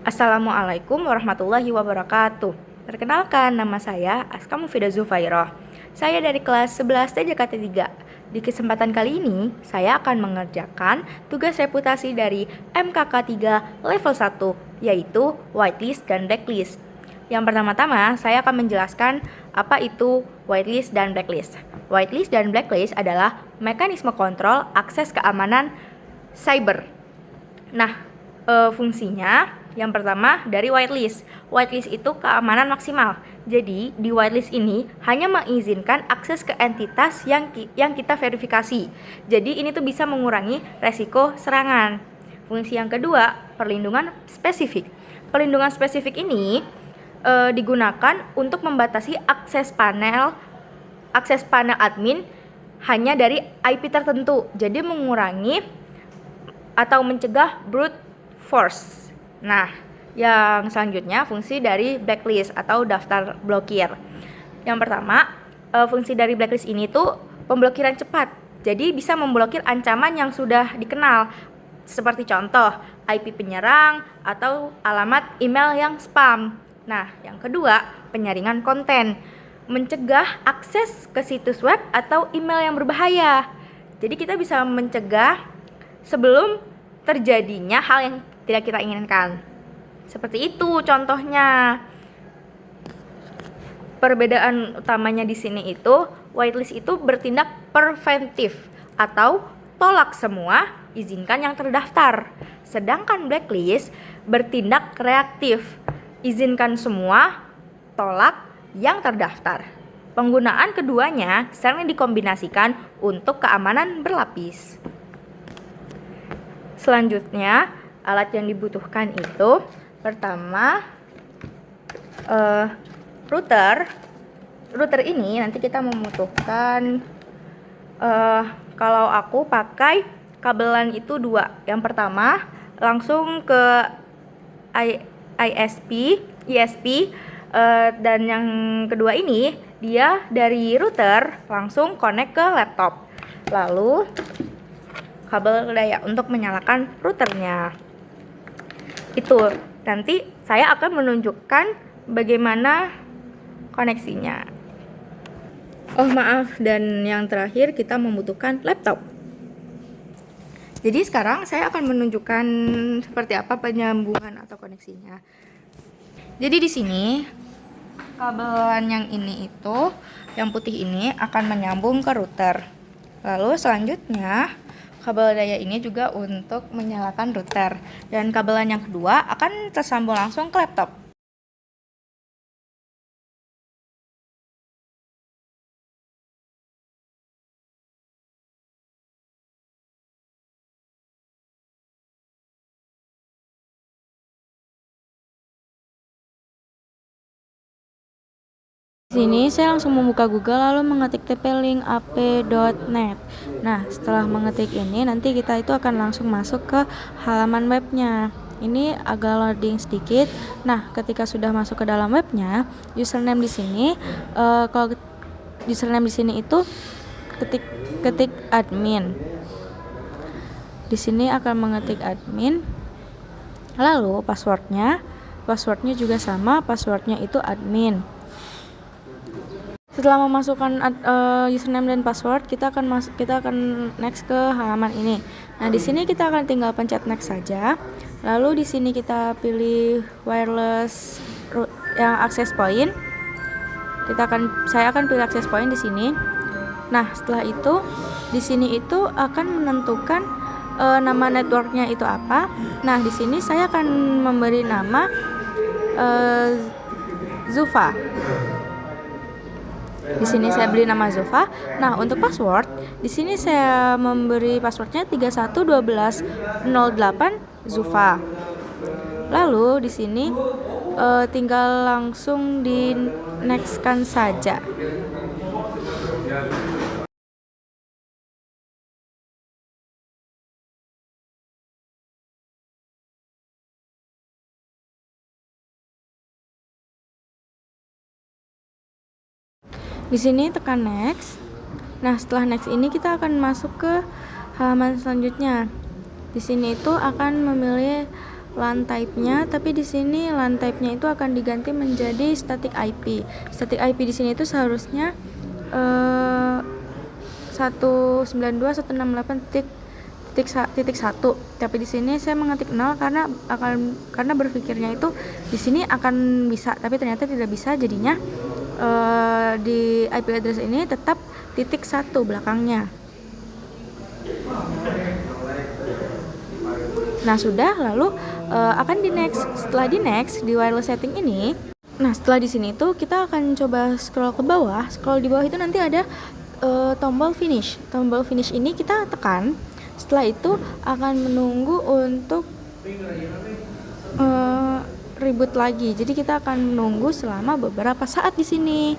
Assalamualaikum warahmatullahi wabarakatuh. Perkenalkan, nama saya Aska Mufidah Zufairah. Saya dari kelas 11 TJKT 3. Di kesempatan kali ini, saya akan mengerjakan tugas reputasi dari MKK 3 level 1, yaitu whitelist dan blacklist. Yang pertama-tama, saya akan menjelaskan apa itu whitelist dan blacklist. Whitelist dan blacklist adalah mekanisme kontrol akses keamanan cyber. Nah, fungsinya yang pertama dari whitelist. Whitelist itu keamanan maksimal. Jadi di whitelist ini hanya mengizinkan akses ke entitas yang kita verifikasi. Jadi ini tuh bisa mengurangi resiko serangan. Fungsi yang kedua, perlindungan spesifik. Perlindungan spesifik ini digunakan untuk membatasi akses panel admin hanya dari IP tertentu. Jadi mengurangi atau mencegah brute force. Nah, yang selanjutnya fungsi dari blacklist atau daftar blokir. Yang pertama, fungsi dari blacklist ini tuh pemblokiran cepat. Jadi bisa memblokir ancaman yang sudah dikenal, seperti contoh IP penyerang atau alamat email yang spam. Nah, yang kedua, penyaringan konten. Mencegah akses ke situs web atau email yang berbahaya. Jadi kita bisa mencegah sebelum terjadinya hal yang tidak kita inginkan. Seperti itu contohnya. Perbedaan utamanya di sini itu, whitelist itu bertindak preventif atau tolak semua, izinkan yang terdaftar. Sedangkan blacklist bertindak reaktif, izinkan semua, tolak yang terdaftar. Penggunaan keduanya sering dikombinasikan untuk keamanan berlapis. Selanjutnya, alat yang dibutuhkan itu pertama router ini nanti kita membutuhkan kalau aku pakai kabelan itu 2. Yang pertama langsung ke ISP dan yang kedua ini dia dari router langsung connect ke laptop. Lalu kabel daya untuk menyalakan routernya. Itu nanti saya akan menunjukkan bagaimana koneksinya. Oh maaf, dan yang terakhir kita membutuhkan laptop. Jadi sekarang saya akan menunjukkan seperti apa penyambungan atau koneksinya. Jadi di sini kabelan yang ini itu, yang putih ini akan menyambung ke router. Lalu selanjutnya kabel daya ini juga untuk menyalakan router, dan kabelan yang kedua akan tersambung langsung ke laptop. Di sini saya langsung membuka Google lalu mengetik tp-link ap.net. Nah, setelah mengetik ini nanti kita itu akan langsung masuk ke halaman webnya. Ini agak loading sedikit. Nah, ketika sudah masuk ke dalam webnya, username di sini kalau username di sini itu ketik admin. Di sini akan mengetik admin. Lalu passwordnya juga sama, passwordnya itu admin. Setelah memasukkan username dan password, kita akan next ke halaman ini. Nah, di sini kita akan tinggal pencet next saja. Lalu di sini kita pilih wireless yang access point. Saya akan pilih access point di sini. Nah, setelah itu di sini itu akan menentukan nama networknya itu apa. Nah, di sini saya akan memberi nama Zufa. Di sini saya beri nama Zufa. Nah, untuk password, di sini saya memberi passwordnya 311208 Zufa. Lalu di sini tinggal langsung di next-kan saja. Di sini tekan next. Nah, setelah next ini kita akan masuk ke halaman selanjutnya. Di sini itu akan memilih LAN type-nya, tapi di sini LAN type-nya itu akan diganti menjadi static IP. Static IP di sini itu seharusnya 192.168.1, tapi di sini saya mengetik 0 karena berpikirnya itu di sini akan bisa, tapi ternyata tidak bisa. Jadinya di IP address ini tetap titik 1 belakangnya. Nah, sudah, lalu akan di next. Setelah di next di wireless setting ini, nah setelah di sini tuh kita akan coba scroll ke bawah. Scroll di bawah itu nanti ada tombol finish. Tombol finish ini kita tekan. Setelah itu akan menunggu untuk reboot lagi. Jadi kita akan menunggu selama beberapa saat di sini.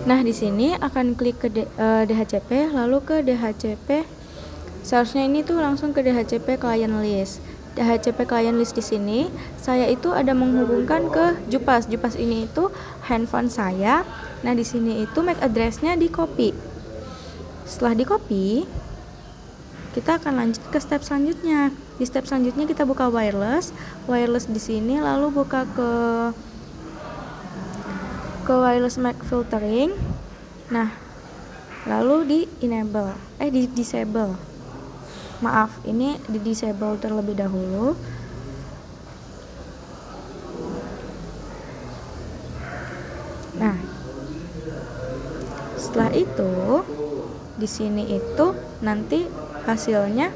Nah, di sini akan klik ke DHCP, lalu ke DHCP. Seharusnya ini tuh langsung ke DHCP client list. DHCP client list di sini, saya itu ada menghubungkan ke Jupas. Jupas ini itu handphone saya. Nah, di sini itu MAC address-nya di copy. Setelah di copy, kita akan lanjut ke step selanjutnya. Di step selanjutnya kita buka wireless. Wireless di sini, lalu buka ke wireless MAC filtering. Nah, lalu di disable. Maaf, ini di disable terlebih dahulu. Nah, setelah itu di sini itu nanti hasilnya.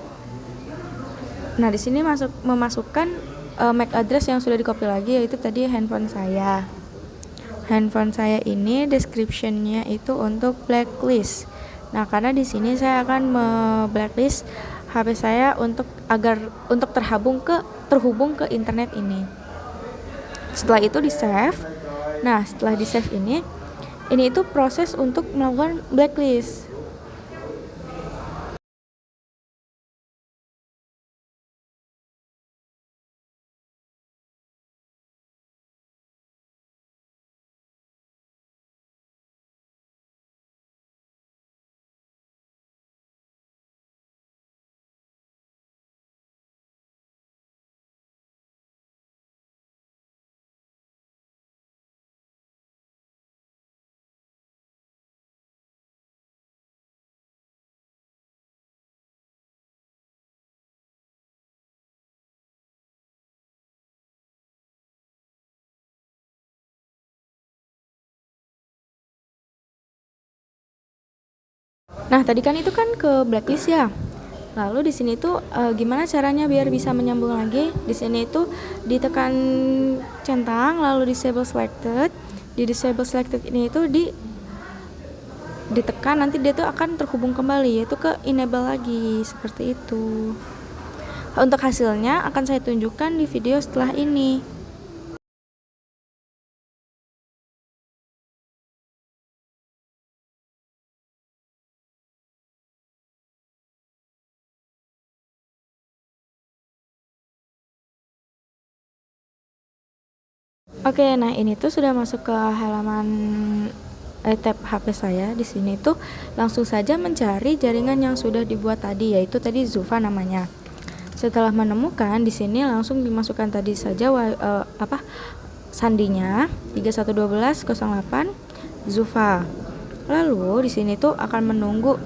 Nah, di sini memasukkan MAC address yang sudah di copy lagi, yaitu tadi handphone saya. Handphone saya ini description-nya itu untuk blacklist. Nah, karena di sini saya akan blacklist HP saya untuk terhubung ke internet ini. Setelah itu di save. Nah, setelah di save ini itu proses untuk melakukan blacklist. Nah, tadi kan itu kan ke blacklist ya. Lalu di sini tuh gimana caranya biar bisa menyambung lagi? Di sini itu ditekan centang lalu disable selected. Di disable selected ini itu ditekan, nanti dia tuh akan terhubung kembali, yaitu ke enable lagi, seperti itu. Untuk hasilnya akan saya tunjukkan di video setelah ini. Oke, nah ini tuh sudah masuk ke halaman tab HP saya. Di sini tuh langsung saja mencari jaringan yang sudah dibuat tadi, yaitu tadi Zufa namanya. Setelah menemukan, di sini langsung dimasukkan tadi saja sandinya 311208 Zufa. Lalu di sini tuh akan menunggu.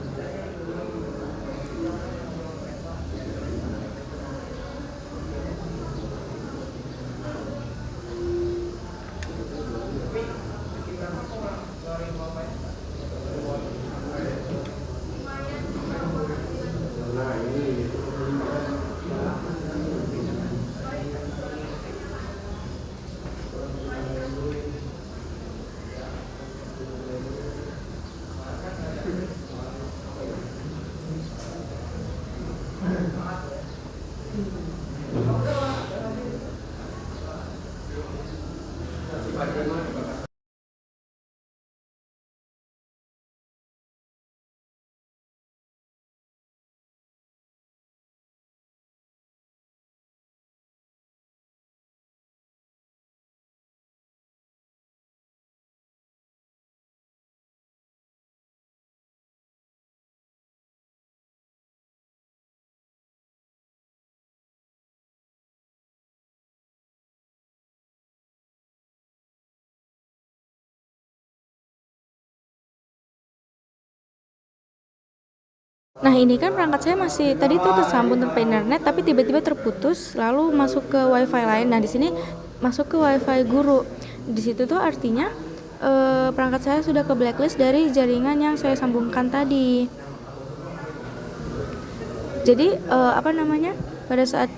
Nah, ini kan perangkat saya masih tadi tuh tersambung tanpa internet, tapi tiba-tiba terputus lalu masuk ke wifi lain. Nah, di sini masuk ke wifi guru. Di situ tuh artinya perangkat saya sudah ke blacklist dari jaringan yang saya sambungkan tadi. Jadi pada saat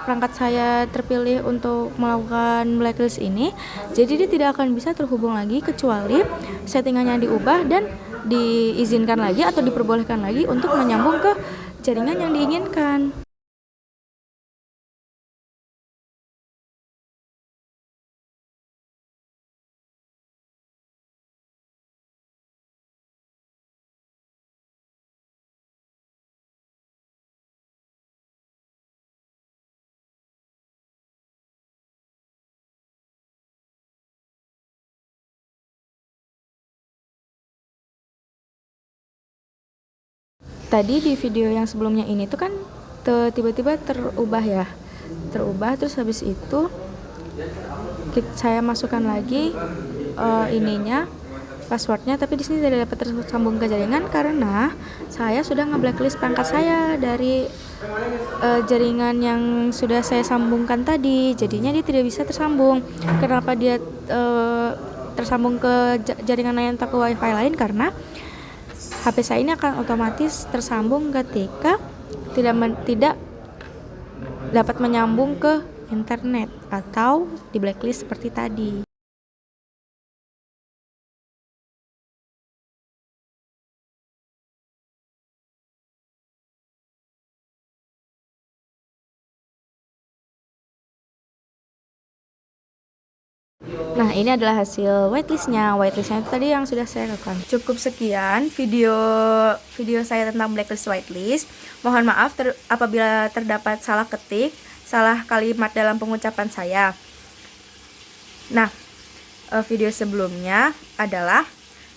perangkat saya terpilih untuk melakukan blacklist ini, jadi dia tidak akan bisa terhubung lagi kecuali settingannya diubah dan diizinkan lagi atau diperbolehkan lagi untuk menyambung ke jaringan yang diinginkan. Tadi di video yang sebelumnya ini tuh kan tiba-tiba terubah terus habis itu saya masukkan lagi passwordnya, tapi di sini tidak dapat tersambung ke jaringan karena saya sudah nge-blacklist perangkat saya dari jaringan yang sudah saya sambungkan tadi, jadinya dia tidak bisa tersambung. Kenapa dia tersambung ke jaringan lain atau ke wifi lain? Karena HP saya ini akan otomatis tersambung ketika tidak dapat menyambung ke internet atau di blacklist seperti tadi. Nah, ini adalah hasil whitelistnya. Whitelistnya itu tadi yang sudah saya lakukan. Cukup sekian video saya tentang blacklist whitelist. Mohon maaf apabila terdapat salah ketik, salah kalimat dalam pengucapan saya. Nah, video sebelumnya adalah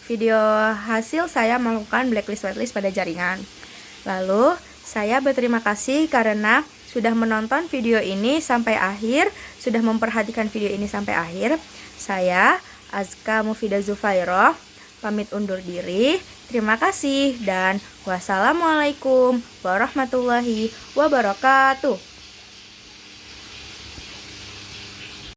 video hasil saya melakukan blacklist whitelist pada jaringan. Lalu, saya berterima kasih karena sudah menonton video ini sampai akhir, sudah memperhatikan video ini sampai akhir. Saya, Azka Mufidah Zufairoh, pamit undur diri. Terima kasih dan wassalamualaikum warahmatullahi wabarakatuh.